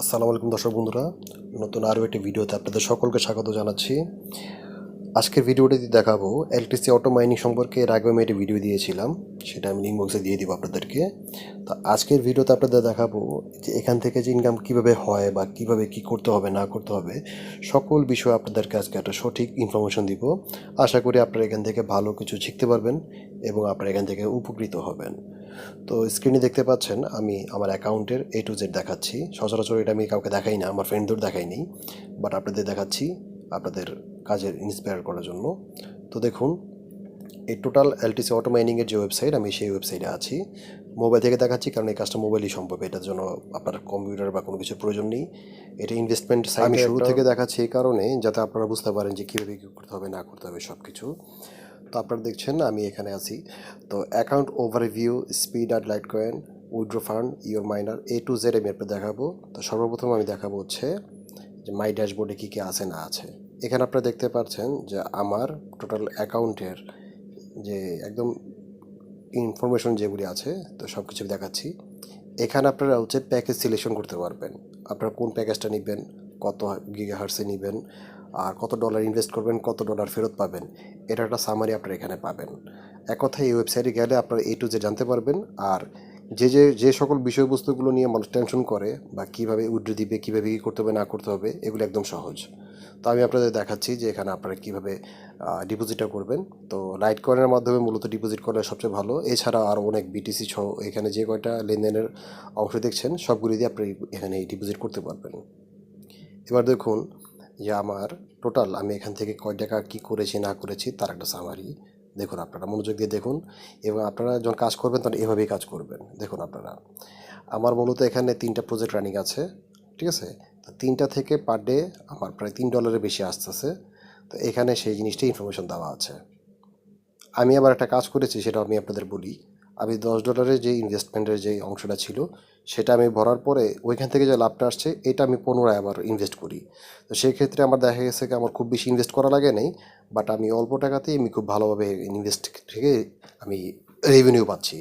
আসসালামু আলাইকুম দর্শক বন্ধুরা, নতুন আরও একটি ভিডিওতে আপনাদের সকলকে স্বাগত জানাচ্ছি। আজকের ভিডিওটিতে দেখাবো এলটিসি অটো মাইনিং সম্পর্কে। এর আগে আমি একটি ভিডিও দিয়েছিলাম, সেটা আমি লিঙ্ক বক্সে দিয়ে দিব আপনাদেরকে। তো আজকের ভিডিওতে আপনাদের দেখাবো যে এখান থেকে যে ইনকাম কীভাবে হয় বা কীভাবে কী করতে হবে না করতে হবে, সকল বিষয়ে আপনাদেরকে আজকে একটা সঠিক ইনফরমেশন দিব। আশা করি আপনারা এখান থেকে ভালো কিছু শিখতে পারবেন এবং আপনারা এখান থেকে উপকৃত হবেন। তো স্ক্রিনে দেখতে পাচ্ছেন আমি আমার অ্যাকাউন্টের A to Z দেখাচ্ছি। সচরাচর এটা আমি কাউকে দেখাই না, আমার ফ্রেন্ডদের দেখাইনি, বাট আপনাদের দেখাচ্ছি আপনাদের কাজের ইন্সপায়ার করার জন্য। তো দেখুন, এই টোটাল এলটিসি অটো মাইনিংয়ের যে ওয়েবসাইট, আমি সেই ওয়েবসাইটে আছি। মোবাইল থেকে দেখাচ্ছি কারণ এই কাজটা মোবাইলই সম্ভব, এটার জন্য আপনার কম্পিউটার বা কোনো কিছুর প্রয়োজন নেই। এটা ইনভেস্টমেন্ট সাইট আমি শুরু থেকে দেখাচ্ছি এই কারণে যাতে আপনারা বুঝতে পারেন যে কীভাবে কী করতে হবে না করতে হবে সব কিছু। তো আপনারা দেখছেন আমি এখানে আছি। তো অ্যাকাউন্ট ওভারভিউ, স্পিড আর light coin, withdraw fund, your miner, A to Z আমি আপনার দেখাবো। তো সর্বপ্রথম আমি দেখাবো হচ্ছে যে মাই ড্যাশবোর্ডে কী কী আছে না আছে। এখানে আপনারা দেখতে পাচ্ছেন যে আমার টোটাল অ্যাকাউন্টের যে একদম ইনফরমেশন যেগুলি আছে, তো সব কিছু দেখাচ্ছি। এখানে আপনারা হচ্ছে প্যাকেজ সিলেকশন করতে পারবেন, আপনারা কোন প্যাকেজটা নেবেন, কত গিগাহার্টসে নেবেন, আর কত ডলার ইনভেস্ট করবেন, কত ডলার ফেরত পাবেন, এটা একটা সামারি আপনারা এখানে পাবেন। এক কথায় এই ওয়েবসাইটে গেলে আপনারা A to Z জানতে পারবেন। আর যে সকল বিষয়বস্তুগুলো নিয়ে মানুষ টেনশন করে বা কীভাবে উইথড্র দিবে, কীভাবে কী করতে হবে না করতে হবে, এগুলো একদম সহজ। তো আমি আপনাদের দেখাচ্ছি যে এখানে আপনারা কীভাবে ডিপোজিটটা করবেন। তো লাইট কয়েনের মাধ্যমে মূলত ডিপোজিট করলে সবচেয়ে ভালো। এছাড়া আরও অনেক BTC সহ এখানে যে কয়টা লেনদেনের অংশ দেখছেন সবগুলি দিয়ে আপনি এখানে ডিপোজিট করতে পারবেন। এবার দেখুন যে আমার টোটাল আমি এখান থেকে কয় টাকা কী করেছি না করেছি তার একটা সামারি। দেখুন, আপনারা মনোযোগ দিয়ে দেখুন এবং আপনারা যখন কাজ করবেন তখন এভাবেই কাজ করবেন। দেখুন আপনারা, আমার মূলত এখানে 3টা প্রজেক্ট রানিং আছে, ঠিক আছে? তো 3টা থেকে পার ডে আমার প্রায় $3 বেশি আসতেছে। তো এখানে সেই জিনিসটা ইনফরমেশন দেওয়া আছে। আমি আবার একটা কাজ করেছি, সেটা আমি আপনাদের বলি। আমি $10 যে ইনভেস্টমেন্টের যে অংশটা ছিল সেটা আমি ভরার পরে ওইখান থেকে যে লাভটা আসছে এটা আমি পুনরায় আবার ইনভেস্ট করি। তো সেক্ষেত্রে আমার দেখা গেছে কি আমার খুব বেশি ইনভেস্ট করা লাগে নাই, বাট আমি অল্প টাকাতেই আমি খুব ভালোভাবে ইনভেস্ট থেকে আমি রেভিনিউ পাচ্ছি।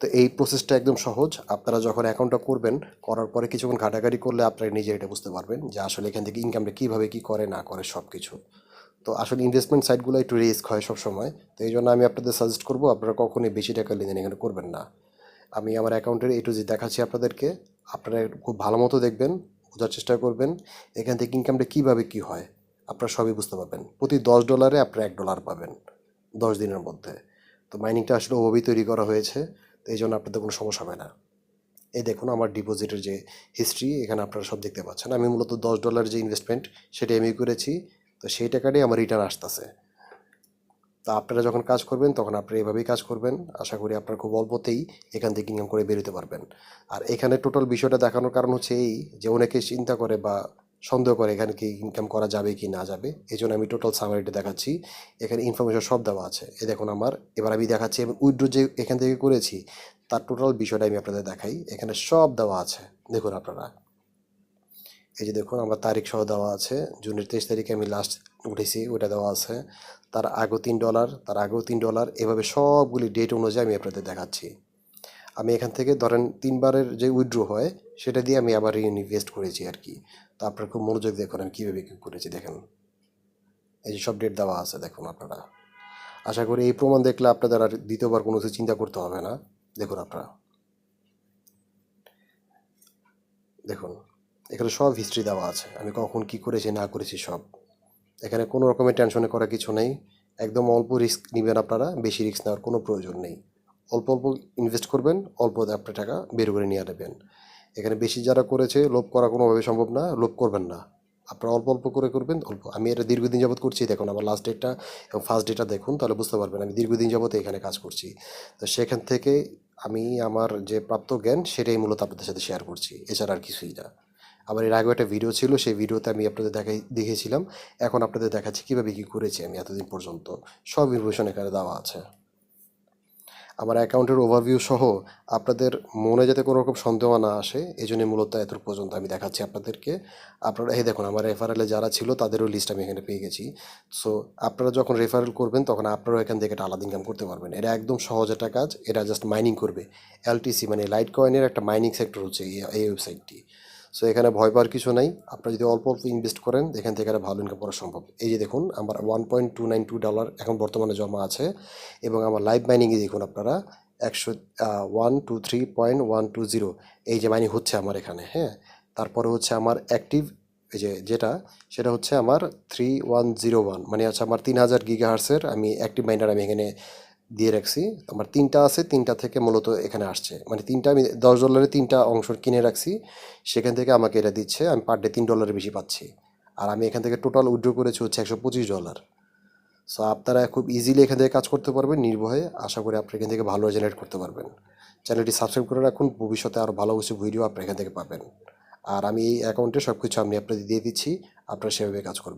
তো এই প্রসেসটা একদম সহজ। আপনারা যখন অ্যাকাউন্টটা করবেন, করার পরে কিছুক্ষণ ঘাটাঘাটি করলে আপনারা নিজে এটা বুঝতে পারবেন যে আসলে এখান থেকে ইনকামটা কীভাবে কী করে না করে সব কিছু। তো আসলে ইনভেস্টমেন্ট সাইটগুলো একটু রিস্ক হয় সবসময়। তো এই জন্য আমি আপনাদের সাজেস্ট করবো আপনারা কখনোই বেশি টাকা লেনদেন এখানে করবেন না। আমি আমার অ্যাকাউন্টের A to Z দেখাচ্ছি আপনাদেরকে। আপনারা খুব ভালো মতো দেখবেন, বোঝার চেষ্টা করবেন এখান থেকে ইনকামটা কীভাবে কী হয়, আপনারা সবই বুঝতে পারবেন। প্রতি $10 আপনারা $1 পাবেন 10 দিনের মধ্যে। তো মাইনিংটা আসলে ওভাবেই তৈরি করা হয়েছে, তো এই জন্য আপনাদের কোনো সমস্যা হবে না। এই দেখুন আমার ডিপোজিটের যে হিস্ট্রি, এখানে আপনারা সব দেখতে পাচ্ছেন। আমি মূলত $10 যে ইনভেস্টমেন্ট সেটা আমি করেছি, তো সেই টাকাটাই আমার রিটার্ন আসতেছে। তা আপনারা যখন কাজ করবেন তখন আপনারা এভাবেই কাজ করবেন। আশা করি আপনারা খুব অল্পতেই এখান থেকে ইনকাম করে বেরোতে পারবেন। আর এখানে টোটাল বিষয়টা দেখানোর কারণ হচ্ছে এই যে অনেকে চিন্তা করে বা সন্দেহ করে এখানে কি ইনকাম করা যাবে কি না যাবে, এই জন্য আমি টোটাল সামারিটা দেখাচ্ছি। এখানে ইনফরমেশন সব দেওয়া আছে। এ দেখুন আমার, এবার আমি দেখাচ্ছি এবং উইথড্র যে এখান থেকে করেছি তার টোটাল বিষয়টা আমি আপনাদের দেখাই। এখানে সব দেওয়া আছে, দেখুন আপনারা। এই যে দেখুন আমার তারিখ সহ দেওয়া আছে, জুনের 23 তারিখে আমি লাস্ট উঠেছি, ওটা দেওয়া আছে। তার আগেও $3, তার আগেও $3, এভাবে সবগুলি ডেট অনুযায়ী আমি আপনাদের দেখাচ্ছি। আমি এখান থেকে ধরেন 3বারের যে উইথড্র হয় সেটা দিয়ে আমি আবার ইনভেস্ট করেছি আর কি। তো আপনারা খুব মনোযোগ দেখুন আমি কীভাবে কী করেছি। দেখেন এই যে সব ডেট দেওয়া আছে, দেখুন আপনারা। আশা করি এই প্রমাণ দেখলে আপনাদের আর দ্বিতীয়বার কোনো কিছু চিন্তা করতে হবে না। দেখুন আপনারা, দেখুন এখানে সব হিস্ট্রি দেওয়া আছে, আমি কখন কী করেছি না করেছি সব। এখানে কোনো রকমের টেনশনে করার কিছু নেই। একদম অল্প রিস্ক নেবেন আপনারা, বেশি রিস্ক নেওয়ার কোনো প্রয়োজন নেই। অল্প অল্প ইনভেস্ট করবেন, অল্প আপনার টাকা বের করে নিয়ে নেবেন। এখানে বেশি যারা করেছে লোভ করা কোনোভাবে সম্ভব না, লোভ করবেন না। আপনারা অল্প অল্প করে করবেন, অল্প। আমি এটা দীর্ঘদিন যাবত করছি, দেখুন আমার লাস্ট ডেটটা এবং ফার্স্ট ডেটটা দেখুন, তাহলে বুঝতে পারবেন আমি দীর্ঘদিন যাবত এখানে কাজ করছি। তো সেখান থেকে আমি আমার যে প্রাপ্ত জ্ঞান সেটাই মূলত আপনাদের সাথে শেয়ার করছি, এছাড়া আর কিছুই না। আবার এর আগেও একটা ভিডিও ছিল, সেই ভিডিওতে আমি আপনাদের দেখিয়েছিলাম। এখন আপনাদের দেখাচ্ছি কীভাবে কী করেছি আমি এতদিন পর্যন্ত। সব ইনফরমেশন এখানে দেওয়া আছে। আমার অ্যাকাউন্টের ওভারভিউ সহ আপনাদের মনে যাতে কোনো রকম সন্দেহ না আসে, এই জন্যই মূলত এত পর্যন্ত আমি দেখাচ্ছি আপনাদেরকে। আপনারা এই দেখুন আমার রেফারেলে যারা ছিল তাদেরও লিস্ট আমি এখানে পেয়ে গেছি। সো আপনারা যখন রেফারেল করবেন তখন আপনারাও এখান থেকে একটা আলাদা ইনকাম করতে পারবেন। এটা একদম সহজ একটা কাজ, এটা জাস্ট মাইনিং করবে। এলটিসি মানে লাইট কয়েনের একটা মাইনিং সেক্টর হচ্ছে এই ওয়েবসাইটটি। সো এখানে ভয় পাওয়ার কিছু নাই। আপনারা যদি অল্প অল্প ইনভেস্ট করেন এখান থেকে ভালো ইনকাম করা সম্ভব। এই যে দেখুন আমার $1.292 এখন বর্তমানে জমা আছে, এবং আমার লাইভ মাইনিংয়ে দেখুন আপনারা 123.120 এই যে মাইনিং হচ্ছে আমার এখানে, হ্যাঁ। তারপরে হচ্ছে আমার অ্যাক্টিভ এই যে সেটা হচ্ছে আমার 3101, মানে হচ্ছে আমার 3000 GHz আমি অ্যাক্টিভ মাইনার আমি এখানে দিয়ে রাখছি। আমার 3টা আছে, 3টা থেকে মূলত এখানে আসছে, মানে 3টা আমি $10 3টা অংশ কিনে রাখছি, সেখান থেকে আমাকে এটা দিচ্ছে, আমি পার ডে $3 বেশি পাচ্ছি। আর আমি এখান থেকে টোটাল উইথড্র করেছি হচ্ছে $125। সো আপনারা খুব ইজিলি এখান থেকে কাজ করতে পারবেন নির্ভয়ে। আশা করি আপনি এখান থেকে ভালো জেনারেট করতে পারবেন। চ্যানেলটি সাবস্ক্রাইব করে রাখুন, ভবিষ্যতে আরও ভালো কিছু ভিডিও আপনি এখান থেকে পাবেন। আর আমি এই অ্যাকাউন্টে সব কিছু আমি আপনাদের দিয়ে দিচ্ছি, আপনারা সেভাবে কাজ করবেন।